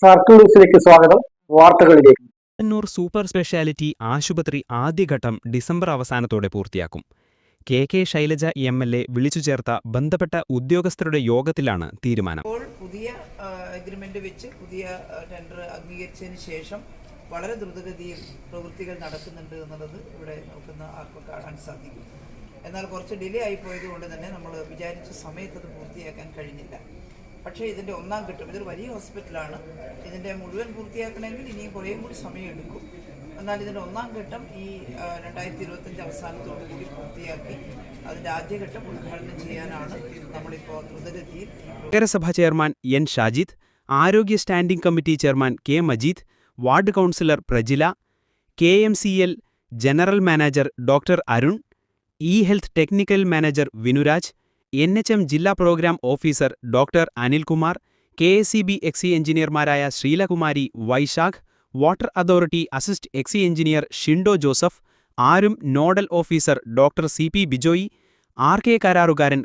Circle ന്യൂസിലേക്ക് സ്വാഗതം. വാർത്തകളിലേക്ക്. കണ്ണൂർ സൂപ്പർ സ്പെഷ്യാലിറ്റി ആശുപത്രി ആദ്യഘട്ടം ഡിസംബർ അവസാനത്തോടെ പൂർത്തിയാക്കും. കെ ശൈലജ എം.എൽ.എ വിളിച്ചു ചേർത്ത ബന്ധപ്പെട്ട ഉദ്യോഗസ്ഥരുടെ യോഗത്തിലാണ് തീരുമാനം. പുതിയ അഗ്രിമെന്റ് വെച്ച് പുതിയ ടെൻഡർ അംഗീകരിച്ചതിന് ശേഷം വളരെ ദ്രുതഗതിയിൽ പ്രവൃത്തികൾ നടക്കുന്നുണ്ട് എന്നുള്ളത് ഇവിടെ നോക്കുന്ന ആർക്കും കാണാൻ സാധിക്കും. എന്നാൽ കുറച്ച് ഡിലേ ആയിപ്പോയത് കൊണ്ട് തന്നെ നമ്മൾ വിചാരിച്ച സമയത്ത് അത് പൂർത്തിയാക്കാൻ കഴിഞ്ഞില്ല. പക്ഷേ ഇതിൻ്റെ ഒന്നാം ഘട്ടം, ഇതൊരു വലിയ ഹോസ്പിറ്റലാണ്, ഇതിൻ്റെ മുഴുവൻ പൂർത്തിയാക്കണമെങ്കിൽ ഇനിയും കുറേ കൂടി സമയമെടുക്കും. എന്നാൽ ഇതിൻ്റെ ഒന്നാം ഘട്ടം ഈ 2025 അവസാനത്തോടു കൂടി പൂർത്തിയാക്കി അതിൻ്റെ ആദ്യഘട്ടം ഉദ്ഘാടനം ചെയ്യാനാണ് നമ്മളിപ്പോൾ ദ്രുതഗതിയിൽ. നഗരസഭാ ചെയർമാൻ എൻ ഷാജിദ്, ആരോഗ്യ standing committee chairman K Majeed, ward councillor Prajila, KMCL general manager doctor Arun, e health technical manager Vinuraj, NHM ജില്ലാ programme officer doctor Anilkumar, KSEB exe എഞ്ചിനീയർമാരായ Sreelakumari, Vaishakh, water authority assist exe engineer Shinto Joseph, ആരും nodal officer doctor CP Bijoy, RK കരാറുകാരൻ